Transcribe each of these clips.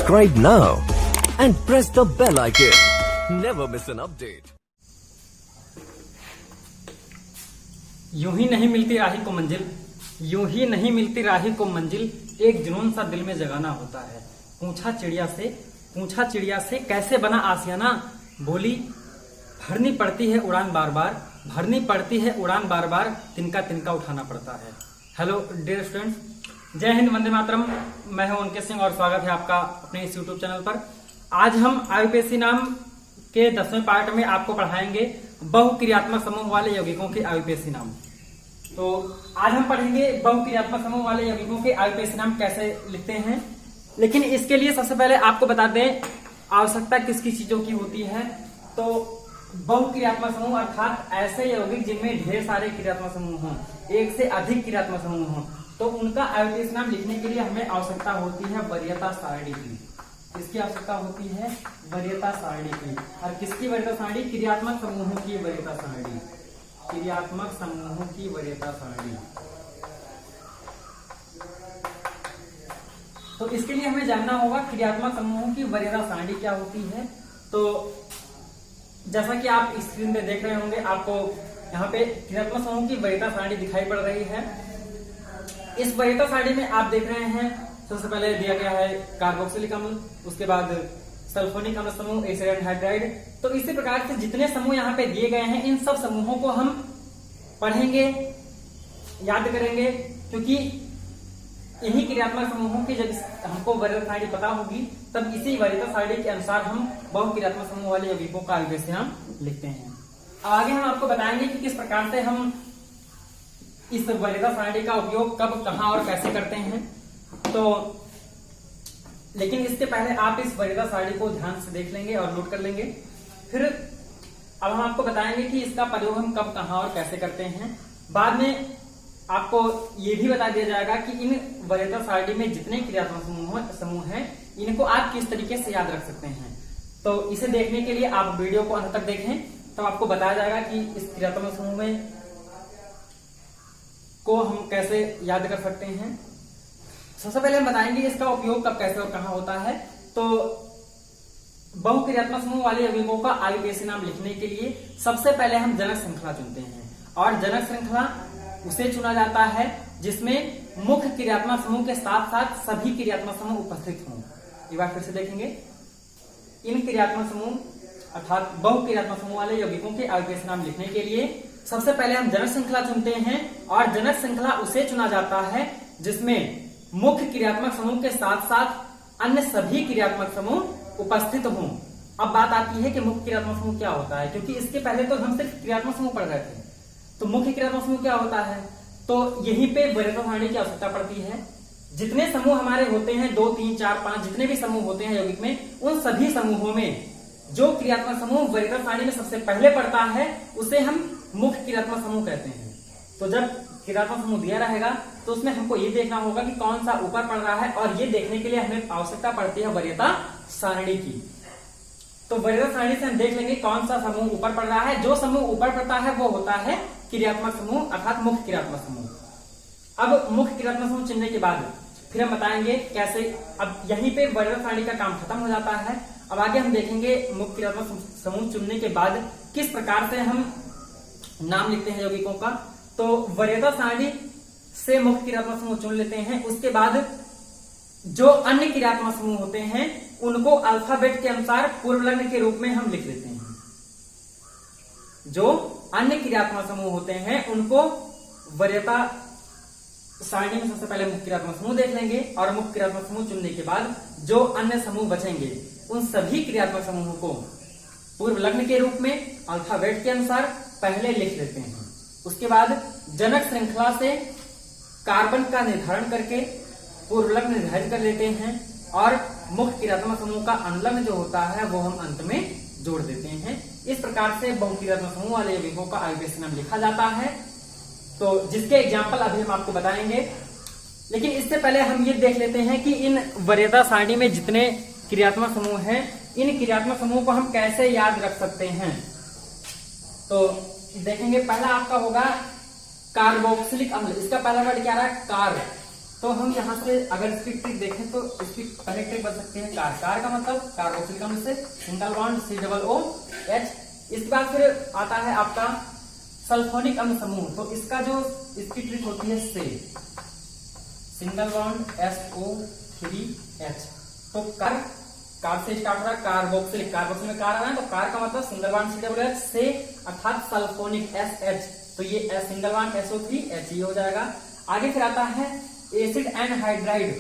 Subscribe now and press the bell icon. Never miss an update. यूं ही नहीं मिलती राही को मंजिल, यूं ही नहीं मिलती राही को मंजिल, एक जुनून सा दिल में जगाना होता है। पूछा चिड़िया से कैसे बना आसियाना, बोली भरनी पड़ती है उड़ान बार बार, भरनी पड़ती है उड़ान बार बार, तिनका तिनका उठाना पड़ता है। हेलो डियर स्टूडेंट्स, जय हिंद, वंदे मातरम। मैं हूं अंकित सिंह और स्वागत है आपका अपने इस यूट्यूब चैनल पर। आज हम आयुपेसी नाम के 10वें पार्ट में आपको पढ़ाएंगे बहुक्रियात्मक समूह वाले यौगिकों के आयुपेसी नाम। तो आज हम पढ़ेंगे बहुक्रियात्मक समूह वाले यौगिकों के आयुपेसी नाम कैसे लिखते हैं। लेकिन इसके लिए सबसे पहले आपको बता दें आवश्यकता किसकी चीजों की होती है। तो बहुक्रियात्मक समूह अर्थात ऐसे यौगिक जिनमें ढेर सारे क्रियात्मक समूह हों, एक से अधिक क्रियात्मक समूह हों, तो उनका आयुपेसी नाम लिखने के लिए हमें आवश्यकता होती है वरीयता सारणी की। इसकी आवश्यकता होती है वरीयता सारणी की। और किसकी वरीयता सारणी? क्रियात्मक समूहों की वरीयता सारणी, क्रियात्मक समूहों की वरीयता सारणी। तो इसके लिए हमें जानना होगा क्रियात्मक समूहों की वरीयता सारणी क्या होती है। तो जैसा कि आप स्क्रीन पे देख रहे होंगे, आपको यहाँ पे क्रियात्मक समूह की वरीयता सारणी दिखाई पड़ रही है। इस वरीयता सारणी में आप देख रहे हैं सबसे पहले दिया गया है कार्बोक्सिलिक अम्ल, उसके बाद सल्फोनिक अम्ल समूह, एसिड एंड हाइड्राइड। तो इसी प्रकार से जितने समूह यहाँ पे दिए गए हैं, इन सब समूहों को हम पढ़ेंगे, याद करेंगे, क्योंकि इन्हीं क्रियात्मक समूहों की जब हमको वरीयता सारणी पता होगी, तब इसी वरीयता सारणी के अनुसार हम बहुक्रियात्मक समूह वाले यौगिकों का आयुपेसी नाम लिखते हैं। आगे हम आपको बताएंगे कि किस प्रकार से हम इस वरीयता सारणी का उपयोग कब, कहां और कैसे करते हैं। तो लेकिन इसके पहले आप इस वरीयता सारणी को ध्यान से देख लेंगे और नोट कर लेंगे। फिर अब हम आपको बताएंगे कि इसका प्रयोग हम कब, कहां और कैसे करते हैं। बाद में आपको ये भी बता दिया जाएगा कि इन वरीयता सारणी में जितने क्रियात्मक समूह हैं, इनको आप किस तरीके से याद रख सकते हैं। तो इसे देखने के लिए आप वीडियो को अंत तक देखें, तो आपको बताया जाएगा कि इस क्रियात्मक समूह में को हम कैसे याद कर सकते हैं। सबसे पहले हम बताएंगे इसका उपयोग कब, कैसे और कहां होता है। तो बहुक्रियात्मक समूह वाले यौगिकों का आयुपेसी नाम लिखने के लिए सबसे पहले हम जनक श्रृंखला चुनते हैं, और जनक श्रृंखला उसे चुना जाता है जिसमें मुख्य क्रियात्मक समूह के साथ साथ सभी क्रियात्मक समूह उपस्थित हों। एक बार फिर से देखेंगे, इन क्रियात्मक समूह अर्थात बहुक्रियात्मक समूह वाले यौगिकों के आयुपेसी नाम लिखने के लिए सबसे पहले हम जनक श्रृंखला चुनते हैं, और जनक श्रृंखला उसे चुना जाता है जिसमें मुख्य क्रियात्मक समूह के साथ साथ अन्य सभी क्रियात्मक समूह उपस्थित हों। अब बात आती है कि मुख्य क्रियात्मक समूह क्या होता है, क्योंकि इसके पहले तो हम सिर्फ क्रियात्मक समूह पढ़ रहे थे। तो मुख्य क्रियात्मक समूह क्या होता है, तो यहीं पे वरीयता सारणी की आवश्यकता पड़ती है। जितने समूह हमारे होते हैं, 2, 3, 4, 5 जितने भी समूह होते हैं यौगिक में, उन सभी समूहों में जो क्रियात्मक समूह वरीयता सारणी में सबसे पहले पड़ता है, उसे हम मुख्य क्रियात्मक समूह कहते हैं। तो जब क्रियात्मक समूह दिया रहेगा, तो उसमें हमको ये देखना होगा कि कौन सा ऊपर पड़ रहा है, और ये देखने के लिए हमें आवश्यकता पड़ती है वरीयता सारणी की। तो वरीयता सारणी से हम देख लेंगे कौन सा समूह ऊपर पड़ रहा है। जो समूह ऊपर पड़ता है वो होता है क्रियात्मक समूह अर्थात मुख्य क्रियात्मक समूह। अब मुख्य क्रियात्मक समूह चुनने के बाद फिर हम बताएंगे कैसे। अब यहीं पे वरीयता सारणी का काम खत्म हो जाता है। अब आगे हम देखेंगे मुख्य क्रियात्मक समूह चुनने के बाद किस प्रकार से हम नाम लिखते हैं यौगिकों का। तो वरीयता सारणी से मुख्य क्रियात्मक समूह चुन लेते हैं, उसके बाद जो अन्य क्रियात्मक समूह होते हैं उनको अल्फाबेट के अनुसार पूर्वलग्न के रूप में हम लिख देते हैं। जो अन्य क्रियात्मक समूह होते हैं उनको वरीयता सारणी में सबसे पहले मुख्य क्रियात्मक समूह देख लेंगे, और मुख्य क्रियात्मक समूह चुनने के बाद जो अन्य समूह बचेंगे उन सभी क्रियात्मक समूहों को पूर्वलग्न के रूप में अल्फाबेट के अनुसार पहले लिख लेते हैं। उसके बाद जनक श्रृंखला से कार्बन का निर्धारण करके पूर्वलग्न निर्धारित कर लेते हैं, और मुख्य क्रियात्मक समूह का अनुलग्न जो होता है वो हम अंत में जोड़ देते हैं। इस प्रकार से बहुक्रियात्मक समूह वाले यौगिकों का आयुपेसी नाम लिखा जाता है। तो जिसके एग्जाम्पल अभी हम आपको बताएंगे, लेकिन इससे पहले हम ये देख लेते हैं कि इन वरीयता सारणी में जितने क्रियात्मक समूह हैं, इन क्रियात्मक समूह को हम कैसे याद रख सकते हैं। तो देखेंगे, पहला आपका होगा कार्बोक्सिलिक अम्ल। इसका पहला वर्ड क्या रहा? कार। तो हम यहाँ से अगर इसकी ट्रिक देखें तो इसकी पहले ट्रिक बन सकती है कार। कार का मतलब कार्बोक्सिलिक अम्ल से सिंगल बॉन्ड COOH। इसके बाद फिर आता है आपका सल्फोनिक अम्ल समूह। तो इसका जो इसकी ट्रिक होती है से सिंगल बॉन्ड SO3H। तो कार से स्टार्ट हो रहा है कार्बोक्सिलिक, कार्बोक्सिलिक में कार आ रहा है तो कार का मतलब सिंगल बॉन्ड COOH से अर्थात सल्फोनिक SH। तो ये सिंगल बॉन्ड SO3H ये हो जाएगा। आगे फिर आता है एसिड एनहाइड्राइड।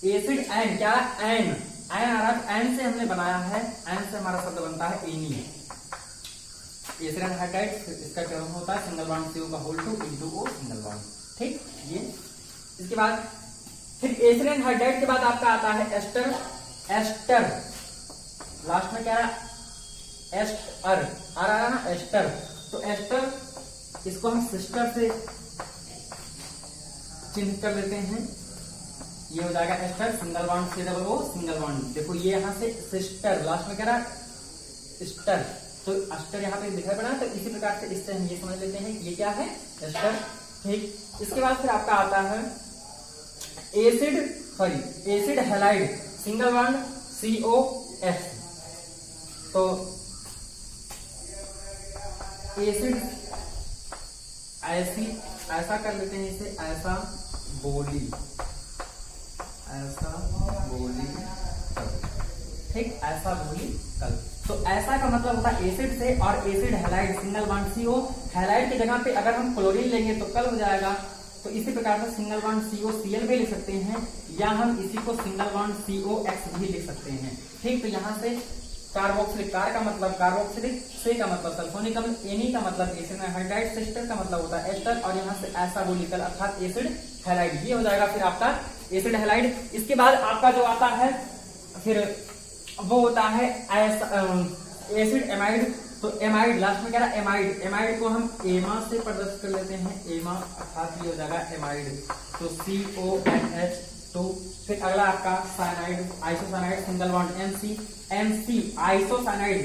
एसिड एन क्या एन आ रहा है, एन से हमने बनाया है, एन से हमारा शब्द बनता है एनी। एसिड एनहाइड्राइड इसका क्या होता है सिंगल बॉन्ड CO का whole 2 into O single bond. ठीक, ये इसके बाद फिर एसिड एनहाइड्राइड के बाद आपका आता है एस्टर। एस्टर लास्ट में क्या है एस्टर आ रहा है ना एस्टर। तो एस्टर इसको हम सिस्टर से चिन्हित कर लेते हैं, ये हो जाएगा ester single bond COO single bond. देखो ये यहाँ से सिस्टर लास्ट में क्या रहा एस्टर, तो एस्टर यहाँ पे दिखाई पड़ा। तो इसी प्रकार से इससे हम ये समझ लेते हैं कि ये क्या है एस्टर। ठीक, इसके बाद फिर आपका आता है acid halide single bond COS। तो एसिड ऐसा कर लेते हैं इसे ऐसा बोली कल। ठीक, ऐसा बोली कल। तो ऐसा का मतलब होता है एसिड से, और acid halide single bond CO। Halide की जगह पे अगर हम क्लोरीन लेंगे तो कल हो जाएगा। तो इसी प्रकार से सिंगल बॉन्ड COCl भी लिख सकते हैं, या हम इसी को सिंगल बॉन्ड COX भी लिख सकते हैं। ठीक, तो यहाँ से कार्बोक्सिलिक, कार का मतलब कार्बोक्सिलिक, से का मतलब सल्फोनिक अम्ल, एनी का मतलब एसिड एनहाइड्राइड, सिस्टर का मतलब होता है एस्टर, और यहाँ से ऐसा बोलिकल अर्थात एसिड हैलाइड। ये हो जाएगा फिर आपका एसिड हैलाइड। इसके बाद आपका जो आता है फिर वो होता है एसिड एमाइड। तो एमाइड लास्ट में क्या है एमाइड। एमाइड को हम एमा से प्रदर्शित कर लेते हैं, एमा अर्थात ये हो जाएगा एमाइड। तो CONH2। फिर अगला आपका cyanide, isocyanide single bond MC isocyanide,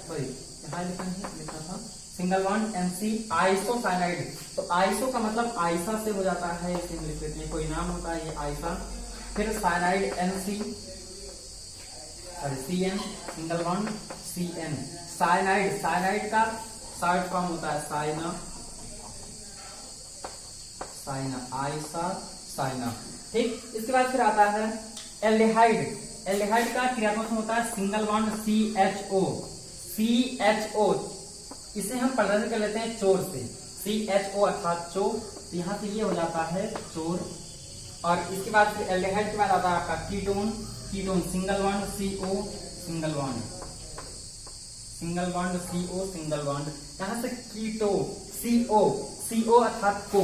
sorry यहाँ लिखना था सिंगल बॉन्ड MC आइसोसाइनाइड। तो आइसो का मतलब आइसा से हो जाता है, इसे लिख लेते हैं, कोई नाम होता है ये आइसा। फिर cyanide CN single bond CN। Cyanide का शॉर्ट फॉर्म होता है साइना। ठीक, इसके बाद फिर आता है एल्डिहाइड। एल्डिहाइड का क्रियात्मक होता है सिंगल बॉन्ड CHO। इसे हम प्रदर्शित कर लेते हैं चोर से, CHO अर्थात चोर। यहाँ से ये हो जाता है चोर। और इसके बाद फिर एल्डिहाइड के बाद आता है आपका ketone single bond CO single bond. यहाँ से कीटो CO अर्थात को,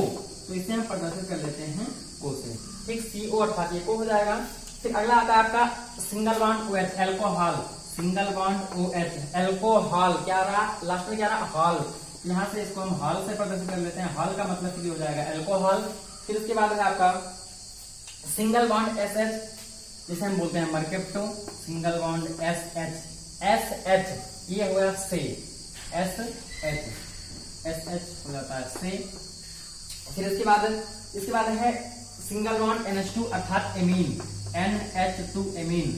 तो इसे हम प्रदर्शित कर लेते हैं को से। ठीक, CO अर्थात ये को हो जाएगा। फिर अगला आता है आपका single bond OH alcohol. Single bond OH alcohol क्या रहा लास्ट में क्या रहा हॉल। यहाँ से इसको हम हॉल से प्रदर्शित कर लेते हैं, हॉल का मतलब भी हो जाएगा एल्कोहल। फिर उसके बाद है आपका सिंगल बॉन्ड SH जिसे हम बोलते हैं मर्केप्टो। सिंगल बॉन्ड SH ये हुआ से SH हो जाता है से। फिर इसके बाद है सिंगल बॉन्ड NH2 अर्थात एमीन, NH2 एमीन।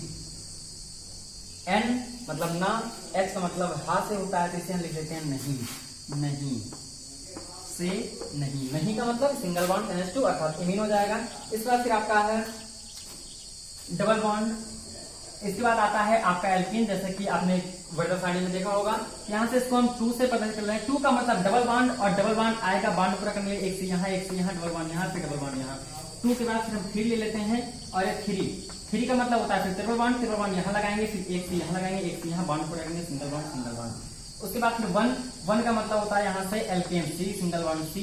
N मतलब ना, H का मतलब हा से होता है, तो इसे हम लिख लेते हैं नहीं से नहीं का मतलब सिंगल बॉन्ड NH2 अर्थात एमीन हो जाएगा। इसके बाद फिर आपका है डबल बॉन्ड। इसके बाद आता है आपका एल्कीन, जैसे कि आपने वर्डर सारणी में देखा होगा। यहाँ से इसको हम 2 से प्रदर्शित कर रहे हैं। 2 का मतलब डबल बॉन्ड, और डबल बॉन्ड आएगा बॉन्ड पूरा करने के लिए एक से यहाँ डबल बॉन्ड यहाँ से डबल बॉन्ड यहाँ। 2 के बाद फिर हम 3 ले लेते हैं, और एक 3 का मतलब होता है फिर ट्रिपल बॉन्ड यहाँ लगाएंगे, फिर एक से यहाँ लगाएंगे, एक से यहाँ बॉन्ड पूरा करेंगे, सिंगल बॉन्ड। उसके बाद फिर 1 का मतलब होता है यहाँ से alkane C single bond C,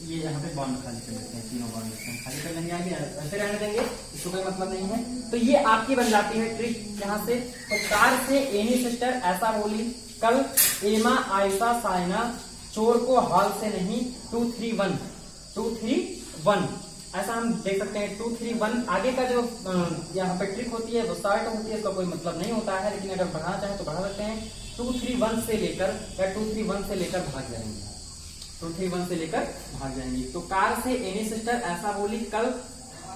ये यहाँ पे बॉन्ड खाली कर देते हैं, तीनों बॉन्ड खाली कर देंगे, आगे ऐसे रहने देंगे, इसको कोई मतलब नहीं है। तो ये आपकी बन जाती है ट्रिक यहाँ से। तो कार से एनी सिस्टर ऐसा बोली कल, एमा आयसा साइना, चोर को हॉल से नहीं, 2 3 1 ऐसा हम देख सकते हैं। 2 3 1 आगे का जो यहाँ पे ट्रिक होती है वो शॉर्ट होती है, इसका कोई मतलब नहीं होता है, लेकिन अगर बढ़ाना चाहे तो बढ़ा सकते हैं। 2 3 1 से लेकर या 2 3 1 से लेकर भाग जाएंगे। पृथ्वी वन से लेकर भाग जाएंगी। तो कार से एनी सिस्टर ऐसा बोली, कल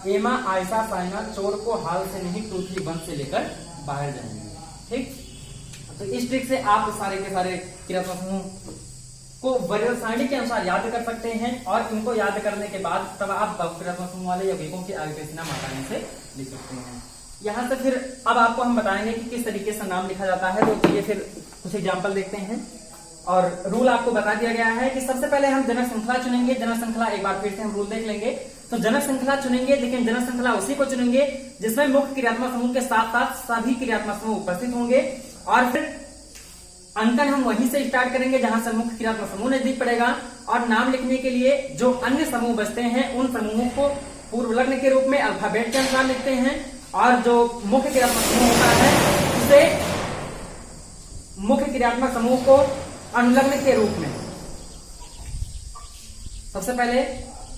एमा आयशा साइना चोर को हाल से नहीं पृथ्वी वन से लेकर बाहर जाएंगे। ठीक, तो इस ट्रिक से आप सारे के सारे क्रियात्मक समूह को वरीयता सारणी के अनुसार याद कर सकते हैं, और इनको याद करने के बाद तब आप बहुक्रियात्मक समूह वाले यौगिकों की आगे नाम आसानी से लिख सकते हैं। यहाँ से फिर अब आपको हम बताएंगे कि किस तरीके से नाम लिखा जाता है। तो ये फिर कुछ एग्जाम्पल देखते हैं, और रूल आपको बता दिया गया है कि सबसे पहले हम जनक श्रृंखला चुनेंगे। जनक श्रृंखला एक बार फिर से हम रूल देख लेंगे। तो जनक श्रृंखला चुनेंगे, लेकिन जनक श्रृंखला उसी को चुनेंगे जिसमें मुख्य क्रियात्मक समूह के साथ साथ सभी क्रियात्मक समूह उपस्थित होंगे, और फिर अंकन हम वहीं से स्टार्ट करेंगे जहां से मुख्य क्रियात्मक समूह नजदीक पड़ेगा। और नाम लिखने के लिए जो अन्य समूह बचते हैं उन समूहों को पूर्व लग्न के रूप में अल्फाबेट के अनुसार लिखते हैं, और जो मुख्य क्रियात्मक समूह होता है उसे मुख्य क्रियात्मक समूह को अनुलग्न के रूप में। सबसे पहले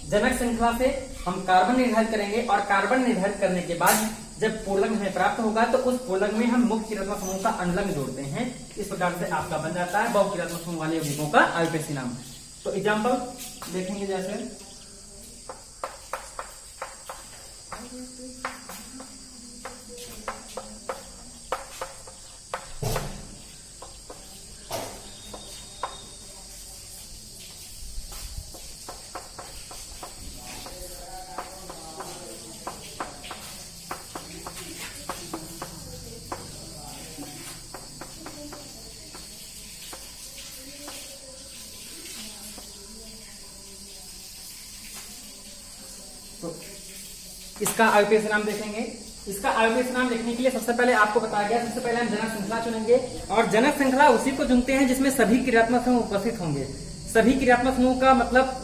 जनक श्रृंखला से हम कार्बन निर्धारित करेंगे, और कार्बन निर्धारित करने के बाद जब पूर्वलग्न हमें प्राप्त होगा तो उस पूर्वलग्न में हम मुख्य क्रियात्मक समूह का अनुलग्न जोड़ते हैं। इस प्रकार से आपका बन जाता है बहुक्रियात्मक समूह वाले यौगिकों का आईपीएसी नाम। तो एग्जाम्पल देखेंगे, जैसे तो इसका आईपीएसी नाम देखेंगे। इसका आईपीएसी नाम लिखने के लिए सबसे पहले आपको बताया गया, सबसे पहले हम जनक श्रृंखला चुनेंगे, और जनक श्रृंखला उसी को चुनते हैं जिसमें सभी क्रियात्मक समूह उपस्थित होंगे। सभी क्रियात्मक समूह का मतलब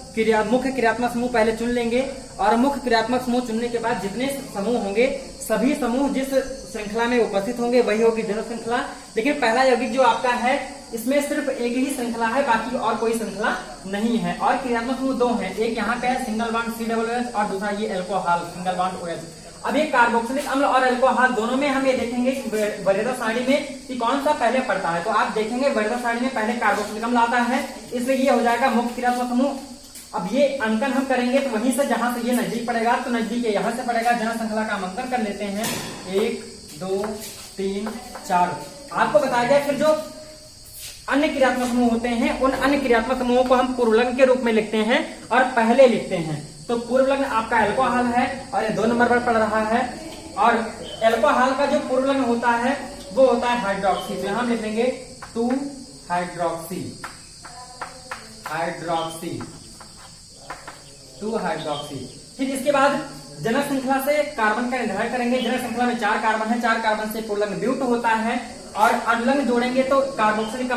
मुख्य क्रियात्मक समूह पहले चुन लेंगे, और मुख्य क्रियात्मक समूह चुनने के बाद जितने समूह होंगे सभी समूह जिस श्रृंखला में उपस्थित होंगे वही होगी जनक श्रृंखला। लेकिन पहला यौगिक जो आपका है इसमें सिर्फ एक ही श्रृंखला है, बाकी और कोई श्रृंखला नहीं है, और क्रियात्मक समूह दो हैं। एक यहाँ पे है सिंगल बॉन्ड COOH, और दूसरा ये एल्कोहल सिंगल बॉन्ड OH। अब ये कार्बोक्सिलिक अम्ल और एल्कोहल दोनों में हम ये देखेंगे कि वरीयता सारणी में कि कौन सा पहले पड़ता है। तो आप देखेंगे वरीयता सारणी में पहले कार्बोक्सिलिक अम्ल आता है, इसलिए ये हो जाएगा मुख्य क्रियात्मक समूह। अब ये अंकन हम करेंगे तो वहीं से जहां से ये नजदीक पड़ेगा तो नजदीक यहाँ से पड़ेगा। जनक श्रृंखला का हम अंकन कर लेते हैं, 1 2 3 4। आपको बताया गया फिर जो अन्य क्रियात्मक समूह होते हैं उन अन्य क्रियात्मक समूहों को हम पूर्वलग्न के रूप में लिखते हैं और पहले लिखते हैं। तो पूर्वलग्न आपका एल्कोहल है और ये 2 नंबर पर पड़ रहा है, और एल्कोहल का जो पूर्वलग्न होता है वो होता है हाइड्रोक्सी। तो यहां लिख लेंगे 2 हाइड्रोक्सी, 2 हाइड्रोक्सी। फिर इसके बाद जनक श्रृंखला से कार्बन का निर्धारण करेंगे। जनक श्रृंखला में 4 कार्बन है, 4 कार्बन से पूर्वलग्न ब्यूट होता है, और अनुलग्न जोड़ेंगे तो कार्बोक्सिलिक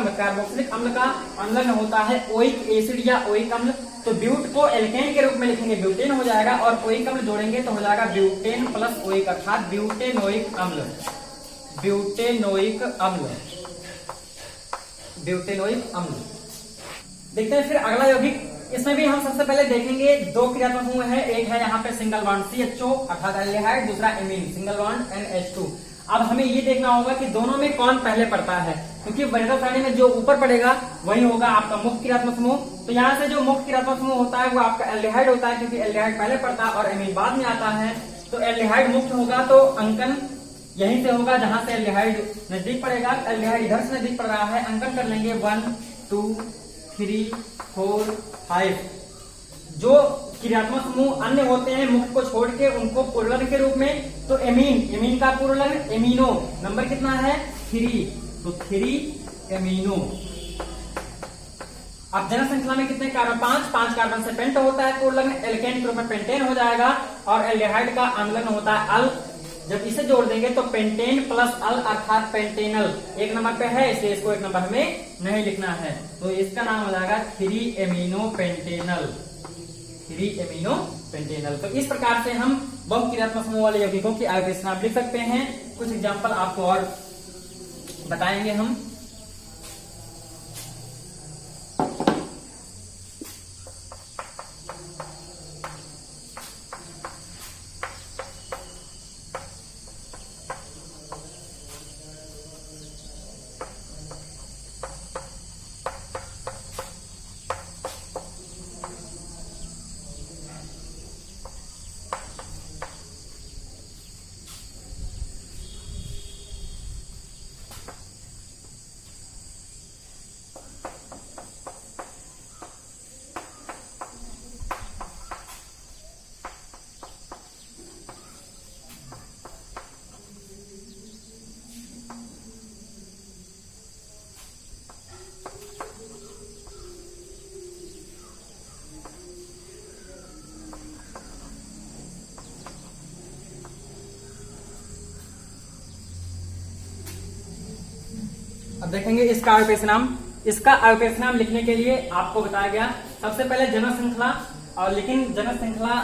अम्ल का अनुलग्न होता है ओइक एसिड या ओइक अम्ल। तो ब्यूट को एल्केन के रूप में लिखेंगे, ब्यूटेन हो जाएगा, और ओइक अम्ल जोड़ेंगे तो हो जाएगा ब्यूटेन प्लस ओइक, अर्थात ब्यूटेनोइक अम्ल, ब्यूटेनोइक अम्ल, ब्यूटेनोइक अम्ल। देखते हैं फिर अगला यौगिक। इसमें भी हम सबसे पहले देखेंगे 2 क्रियात्मक समूह है, एक है यहाँ पे सिंगल बॉन्ड CHO अर्थात एल्डिहाइड, दूसरा एमीन सिंगल बॉन्ड NH2। अब हमें ये देखना होगा कि दोनों में कौन पहले पड़ता है, क्योंकि वरीयता सारणी में जो ऊपर पड़ेगा वही होगा आपका मुख्य क्रियात्मक समूह। तो यहाँ से जो मुख्य क्रियात्मक समूह होता है वो आपका एल्डिहाइड होता है, क्योंकि एल्डिहाइड पहले पड़ता है और एमीन बाद में आता है। तो एल्डिहाइड मुख्य होगा, तो अंकन यहीं से होगा जहां से एल्डिहाइड नजदीक पड़ेगा। एल्डिहाइड इधर से नजदीक पड़ रहा है, अंकन कर लेंगे 1 2 3 4 5। जो क्रियात्मक समूह अन्य होते हैं मुख्य को छोड़ के उनको पूर्वलग्न के रूप में, तो एमीन का पूर्वलग्न एमीनो नंबर कितना है 3, तो 3 एमीनो। अब जनक श्रृंखला में कितने कार्बन 5 कार्बन से पेंट होता है पूर्वलग्न, एल्केन के रूप में पेंटेन हो जाएगा, और एल्डिहाइड का अनुलग्न होता है अल। जब इसे जोड़ देंगे तो पेंटेन प्लस अल अर्थात पेंटेनल 1 नंबर पे है, इसलिए इसको 1 नंबर हमें नहीं लिखना है। तो इसका नाम हो जाएगा 3 एमिनो पेंटेनल, 3 एमिनो पेंटेनल। तो इस प्रकार से हम बहुक्रियात्मक समूह वाले यौगिकों की आईपीएसी नाम लिख सकते हैं। कुछ एग्जाम्पल आपको और बताएंगे हम। अब देखेंगे इसका आयुर्पेश नाम। इसका आयुर्पेश नाम लिखने के लिए आपको बताया गया सबसे पहले जनक श्रृंखला, और लेकिन जनक श्रृंखला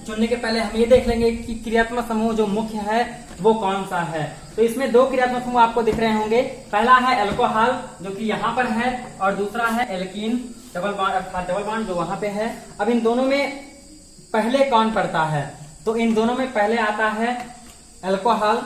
चुनने के पहले हम ये देख लेंगे कि क्रियात्मक समूह जो मुख्य है वो कौन सा है। तो इसमें दो क्रियात्मक समूह आपको दिख रहे होंगे। पहला है अल्कोहल जो कि यहाँ पर है, और दूसरा है एल्कीन डबल बॉन्ड अर्थात डबल बॉन्ड जो वहां पे है। अब इन दोनों में पहले कौन पड़ता है, तो इन दोनों में पहले आता है अल्कोहल।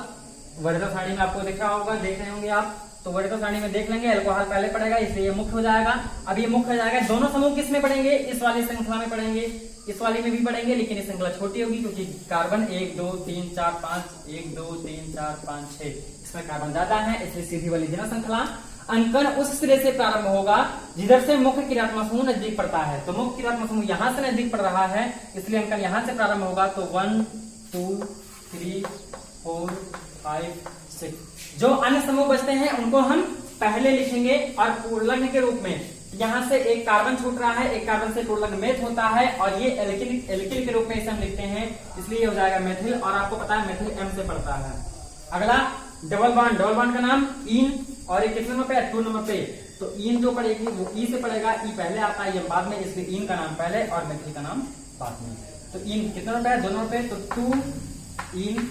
वरीयता सारणी में आपको दिख रहा होगा, देख रहे होंगे आप, तो वरीयता सारणी में देख लेंगे अल्कोहल पहले पड़ेगा, इसलिए ये मुख्य हो जाएगा। अब ये मुख्य हो जाएगा। दोनों समूह किस में पड़ेंगे, इस वाली श्रृंखला में पड़ेंगे, इस वाली में भी पड़ेंगे, लेकिन ये श्रृंखला छोटी होगी क्योंकि कार्बन 1 2 3 4 5 1 2 3 4 5 6 इसमें कार्बन ज्यादा है, इसलिए सीधी वाली जनक श्रृंखला। अंकन उस सिरे से प्रारंभ होगा जिधर से मुख्य क्रियात्मक समूह नजदीक पड़ता है। तो मुख्य क्रियात्मक समूह यहाँ से नजदीक पड़ रहा है, इसलिए अंकन यहाँ से प्रारंभ होगा। तो 1 2 3 4 5 6 जो अन्य समूह बचते हैं उनको हम पहले लिखेंगे, और पूर्णलग्न के रूप में यहाँ से एक कार्बन छूट रहा है, एक कार्बन से पूर्णलग्न मेथ होता है, और ये एल्किल के रूप में इसे हम लिखते हैं, इसलिए हो जाएगा मेथिल। और आपको पता है मेथिल एम से पड़ता है। अगला डबल बॉन्ड, डबल बॉन्ड का नाम ईन, और ये कितने नंबर पे है, 2 नंबर पे। तो ईन जो पड़ेगी वो ई से पड़ेगा, ई पहले आता है, ये बाद में, इसलिए ईन का नाम पहले और मेथिल का नाम बाद में। तो ईन कितने नंबर पे है, 2 नंबर पे, तो 2 ईन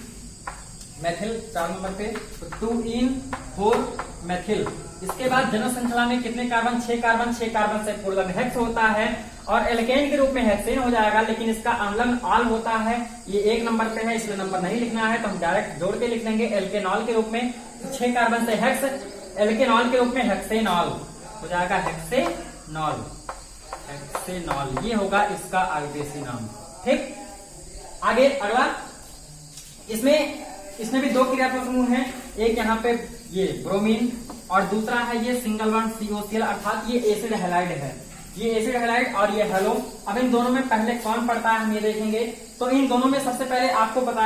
मेथिल 4 नंबर पे, तो 2 इन 4 मेथिल। इसके बाद जनक श्रृंखला में कितने कार्बन, 6 कार्बन, 6 कार्बन से पूर्णलग्न हेक्स होता है, और एल्केन के रूप में हेक्सेन हो जाएगा, लेकिन इसका अम्लग्न ऑल होता है। ये 1 नंबर पे है, इसलिए नंबर नहीं लिखना है, तो हम डायरेक्ट जोड़ के लिख लेंगे एल्केनॉल के रूप में। तो 6 कार्बन से हेक्स, एल्केनॉल के रूप में हेक्सेनॉल हो जाएगा, हेक्सेनॉल, हेक्सेनॉल। ये होगा इसका आयुर्वेदी नाम। ठीक, आगे अगला, इसमें भी 2 क्रियात्मक समूह हैं। एक यहाँ पे ये ब्रोमीन, और दूसरा है ये सिंगल बॉन्ड COCl, अर्थात ये एसिड हैलाइड है, ये एसिड हैलाइड और ये हेलो। अब इन दोनों में पहले कौन पड़ता है हम ये देखेंगे। तो इन दोनों में सबसे पहले आपको पता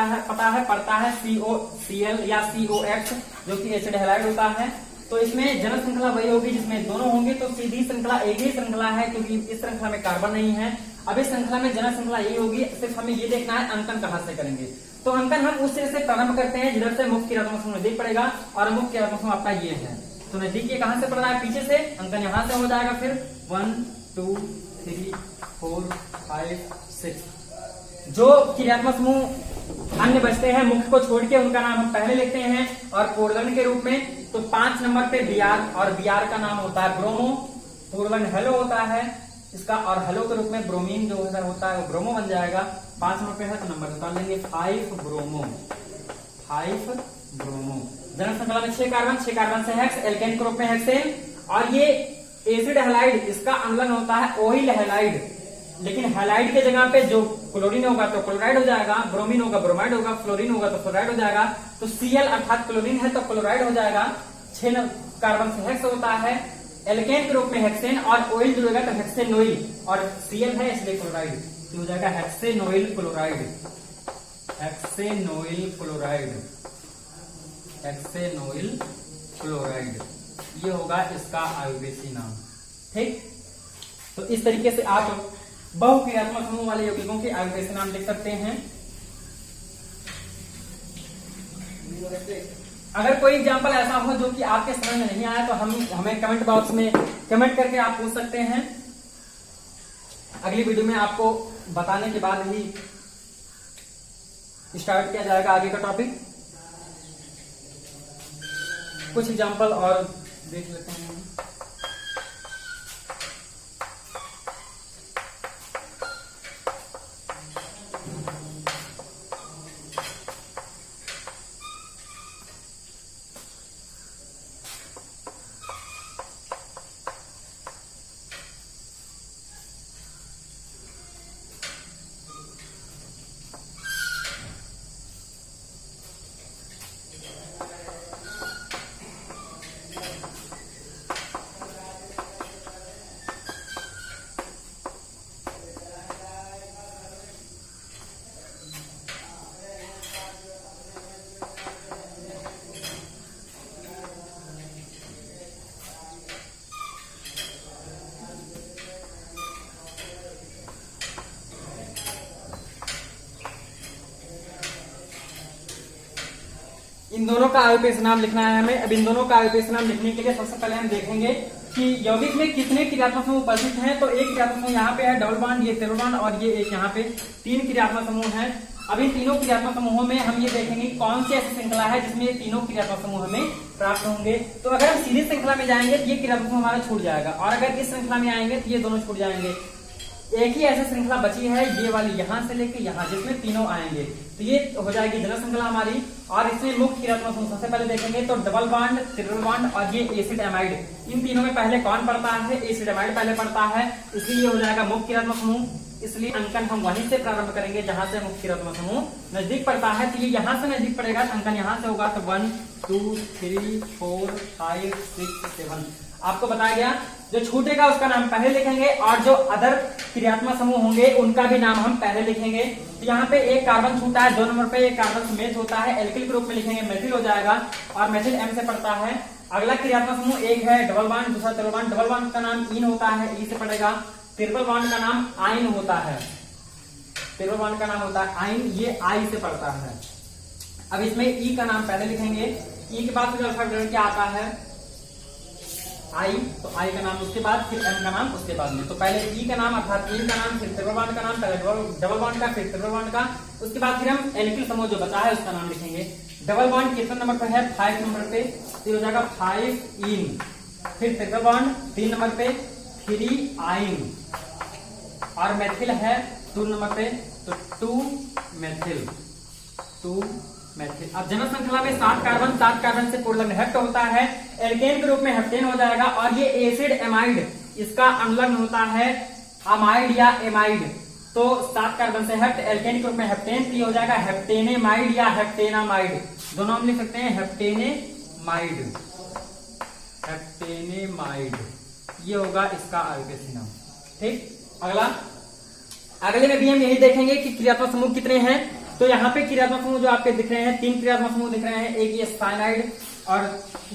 है पड़ता है COCl या COX जो कि एसिड हैलाइड होता है। तो इसमें जनक श्रृंखला वही होगी जिसमें दोनों होंगे, तो सीधी श्रृंखला एक ही श्रृंखला है क्योंकि इस श्रृंखला में कार्बन नहीं है। अब इस श्रृंखला में जनक श्रृंखला यही होगी, सिर्फ हमें ये देखना है अंकन कहां से करेंगे। तो अंकन हम उस सिरे से प्रारंभ करते हैं जिधर से मुख्य क्रियात्मक समूह नजदीक पड़ेगा, और मुख्य क्रियात्मक समूह आपका ये है। तो नजदीक ये कहां से पड़ रहा है, पीछे से, अंकन यहां से हो जाएगा। फिर 1 2 3 4 5 6 जो क्रियात्मक समूह अन्य बचते हैं मुख्य को छोड़ के, उनका नाम हम पहले लिखते हैं, और पूर्णलग्न के रूप में। तो 5 नंबर पे Br, और Br का नाम होता है ब्रोमो, पूर्णलग्न हेलो होता है इसका, और हेलो के रूप में ब्रोमीन जो होता है वो ब्रोमो बन जाएगा। 5 नंबर पे है तो नंबर निकाल लेंगे, 5 ब्रोमो, 5 ब्रोमो। जनक श्रृंखला में 6 कार्बन, 6 कार्बन से हेक्स, एल्केन के रूप में हेक्सेन, और ये एसिड हैलाइड, इसका अम्लग्न होता है ओइल हैलाइड, लेकिन हैलाइड के जगह पे जो क्लोरीन होगा तो क्लोराइड हो जाएगा, ब्रोमीन होगा ब्रोमाइड होगा, फ्लोरीन होगा तो फ्लोराइड हो जाएगा। तो Cl अर्थात क्लोरीन है तो क्लोराइड हो जाएगा। 6 कार्बन से हेक्स होता है, एल्केन के रूप में हेक्सेन, और ऑयल जुड़ेगा तो हेक्सेनोइल, और Cl है इसलिए क्लोराइड, तो हो जाएगा हेक्सेनोइल क्लोराइड, हेक्सेनोइल क्लोराइड, हेक्सेनोइल क्लोराइड। ये होगा इसका आयुर्वेदी नाम। ठीक, तो इस तरीके से आप बहुक्रियात्मक समूह वाले यौगिकों के आयुर्वेदी नाम लिख सकते हैं। अगर कोई एग्जाम्पल ऐसा हो जो कि आपके समझ में नहीं आया तो हमें कमेंट बॉक्स में कमेंट करके आप पूछ सकते हैं। अगली वीडियो में आपको बताने के बाद ही स्टार्ट किया जाएगा आगे का टॉपिक। कुछ एग्जाम्पल और देख लेते हैं। इन दोनों का आयुपेश नाम लिखना है हमें। अब इन दोनों का आयुपेश नाम लिखने के लिए सबसे पहले हम देखेंगे कि यौगिक में कितने क्रियात्मक समूह उपस्थित हैं। तो एक क्रियात्मक समूह यहाँ पे है डबल बॉन्ड, ये ट्रिपल बॉन्ड और ये एक यहाँ पे 3 क्रियात्मक समूह हैं। अब इन तीनों क्रियात्मक समूहों में हम ये देखेंगे कौन सी ऐसी श्रृंखला है जिसमें ये तीनों क्रियात्मक समूह हमें प्राप्त होंगे। तो अगर हम सीधी श्रृंखला में जाएंगे तो ये क्रियात्मक समूह हमारा छूट जाएगा, और अगर इस श्रृंखला में आएंगे तो ये दोनों छूट जाएंगे। एक ही ऐसी श्रृंखला बची है ये वाली यहाँ से लेके यहाँ, जिसमें तीनों आएंगे, तो ये हो जाएगी जनक श्रृंखला हमारी। और इसमें मुख्य क्रियात्मक समूह सबसे पहले देखेंगे तो डबल बॉन्ड, ट्रिपल बॉन्ड और ये एसिड एमाइड। इन तीनों में पहले कौन पड़ता है? एसिड एमाइड पहले पड़ता है, इसलिए ये हो जाएगा मुख्य क्रियात्मक समूह। इसलिए अंकन हम वहीं से प्रारंभ करेंगे जहां से मुख्य क्रियात्मक समूह नजदीक पड़ता है। तो ये यहाँ से नजदीक पड़ेगा, तो अंकन यहाँ से होगा। तो 1 2 3 4 5 6 7 आपको बताया गया। जो छूटेगा उसका नाम पहले लिखेंगे, और जो अदर क्रियात्मक समूह होंगे उनका भी नाम हम पहले लिखेंगे। तो यहाँ पे एक कार्बन छूटा है 2 नंबर पे, एक कार्बन से मैच होता है, एल्किल ग्रुप में लिखेंगे मेथिल हो जाएगा, और मेथिल M से पड़ता है। अगला क्रियात्मक समूह एक है डबल बॉन्ड, दूसरा ट्रिपल बॉन्ड। डबल बॉन्ड का नाम इन होता है, ई से पड़ेगा। ट्रिपल बॉन्ड का नाम आइन होता है, ट्रिपल बॉन्ड का नाम होता है आइन, ये आई से पड़ता है। अब इसमें ई का नाम पहले लिखेंगे, ई के बाद फिर अल्फाबेट क्या आता है? आई, तो आई का नाम उसके बाद, फिर एम का नाम उसके बाद में। तो पहले ई का नाम अर्थात इन का नाम, फिर ट्रिपल बॉन्ड का नाम, पहले डबल बॉन्ड का, फिर ट्रिपल बॉन्ड का, उसके बाद फिर हम एल्किल समूह जो बचा है उसका नाम लिखेंगे। डबल बॉन्ड कितने नंबर पे है? 5 नंबर पे, तो हो जाएगा 5 इन। फिर ट्रिपल बॉन्ड 3 नंबर पे 3 आइन, और मेथिल है 2 नंबर पे, तो 2 मेथिल, 2 मेथिल। अब जनक श्रृंखला में 7 कार्बन से पूर्ण हेप्ट होता है, एल्केन के रूप में हेप्टेन हो जाएगा। और ये एसिड एमाइड, इसका अनुलग्न होता है अमाइड या एमाइड। तो 7 कार्बन से हेप्ट, एल्केन के रूप में हेप्टेन, तो ये हो जाएगा हेप्टेनेमाइड या हेप्टेनामाइड, दोनों हम लिख सकते हैं हेप्टेनेमाइड, हेप्टेनेमाइड, ये होगा इसका आयुर्वेदिक नाम। ठीक, अगले में भी हम यही देखेंगे कि क्रियात्मक समूह कितने हैं। तो यहाँ पे क्रियात्मक समूह जो आपके दिख रहे हैं 3 क्रियात्मक समूह दिख रहे हैं, एक ये साइनाइड, और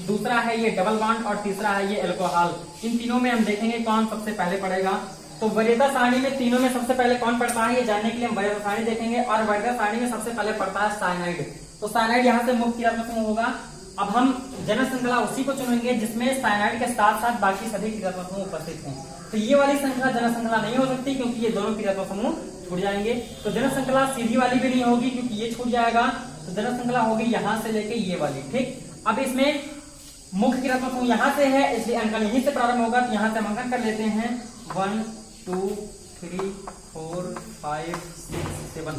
दूसरा है ये डबल बॉन्ड, और तीसरा है ये अल्कोहल। इन तीनों में हम देखेंगे कौन सबसे पहले पड़ेगा। तो वरीयता सारणी में तीनों में सबसे पहले कौन पड़ता है ये जानने के लिए हम वरीयता सारणी देखेंगे, और वरीयता सारणी में सबसे पहले पड़ता है साइनाइड। तो साइनाइड यहाँ से मुख्य क्रियात्मक समूह होगा। अब हम जनक श्रृंखला उसी को चुनेंगे जिसमें साइनाइड के साथ साथ बाकी सभी क्रियात्मक समूह उपस्थित हैं। तो ये वाली श्रृंखला जनक श्रृंखला नहीं हो सकती, क्योंकि ये दोनों क्रियात्मक समूह छूट जाएंगे। तो जनक श्रृंखला सीधी वाली भी नहीं होगी, क्योंकि ये छूट जाएगा। तो जनक श्रृंखला होगी यहाँ से लेके ये वाली। ठीक, अब इसमें मुख्य क्रियात्मक समूह यहाँ से है, इसलिए अंकन यहीं से प्रारंभ होगा। तो यहाँ से हम अंकन कर लेते हैं 1 2 3 4 5 6 7।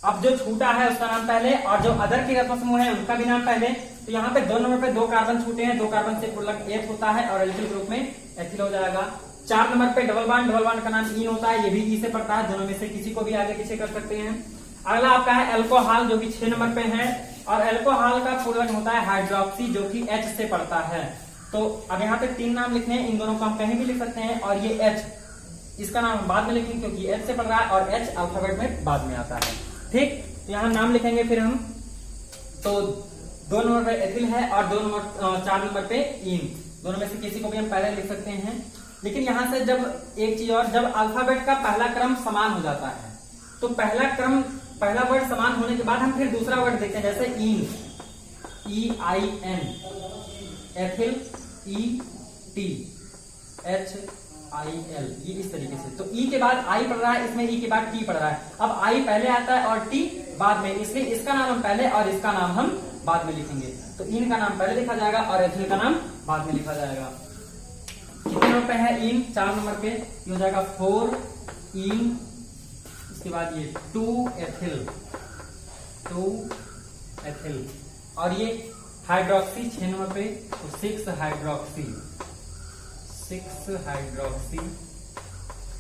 अब जो छूटा है उसका नाम पहले, और जो अदर क्रियात्मक समूह है उनका भी नाम पहले। तो यहाँ पे 2 नंबर पे 2 कार्बन छूटे हैं, 2 कार्बन से पूर्णक एथ होता है, और एल्किल ग्रुप में एथिल हो जाएगा। 4 नंबर पे डबल बॉन्ड का नाम इन होता है, ये भी ई से पड़ता है, दोनों में से किसी को भी आगे पीछे कर सकते हैं। अगला आपका है अल्कोहल, जो कि 6 नंबर पे है, और अल्कोहल का पूर्वक होता है हाइड्रोक्सी, जो कि एच से पड़ता है। तो अब यहाँ पे 3 नाम लिखने हैं, इन दोनों को हम कहीं भी लिख सकते हैं, और ये एच, इसका नाम बाद में लिखेंगे क्योंकि एच से पड़ रहा है, और एच अल्फाबेट में बाद में आता है। ठीक, तो यहाँ नाम लिखेंगे फिर हम। तो 2 नंबर पे एथिल है, और 4 नंबर पे इन, दोनों में से किसी को भी हम पहले लिख सकते हैं। लेकिन यहाँ से जब एक चीज और, जब अल्फाबेट का पहला क्रम समान हो जाता है, तो पहला वर्ड समान होने के बाद हम फिर दूसरा वर्ड देखते हैं, जैसे इन, EIN, एथिल, ET, HIL, ये इस तरीके से। तो ई के बाद आई पढ़ रहा है, इसमें ई के बाद टी पढ़ रहा है। अब आई पहले आता है और टी बाद में, इसलिए इसका नाम हम पहले और इसका नाम हम बाद में लिखेंगे। तो इन का नाम पहले लिखा जाएगा और एथिल का नाम बाद में लिखा जाएगा। कितने नंबर पे है इन? 4 नंबर पे, ये हो जाएगा 4 इन, इसके बाद ये 2 एथिल, और ये हाइड्रोक्सी 6 नंबर पे, तो 6 हाइड्रोक्सी।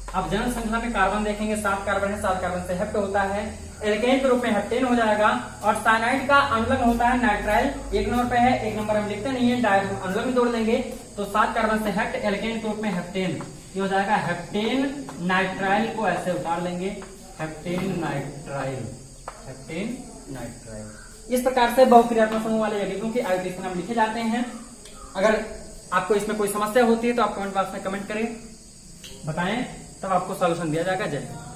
अब जनक श्रृंखला में कार्बन देखेंगे, 7 कार्बन है, 7 कार्बन से हेप्ट होता है, एल्केन के रूप में हेप्टेन हो जाएगा, और साइनाइड का अनुलग्न होता है नाइट्राइल, 1 नंबर पे है, 1 नंबर हम लिखते नहीं है, डायरेक्ट अनुलग्न जोड़ लेंगे। तो 7 कार्बन से हेप्ट, एल्केन के रूप में हेप्टेन, ये हो जाएगा हेप्टेन नाइट्राइल, को ऐसे उतार लेंगे, हेप्टेन नाइट्राइल। इस प्रकार से बहुक्रियात्मक समूह वाले यौगिकों के आयुर्वेद के नाम लिखे जाते हैं। अगर आपको इसमें कोई समस्या होती है तो आप कमेंट बॉक्स में कमेंट करें, बताएं, तब आपको सॉल्यूशन दिया जाएगा। जय हिंद।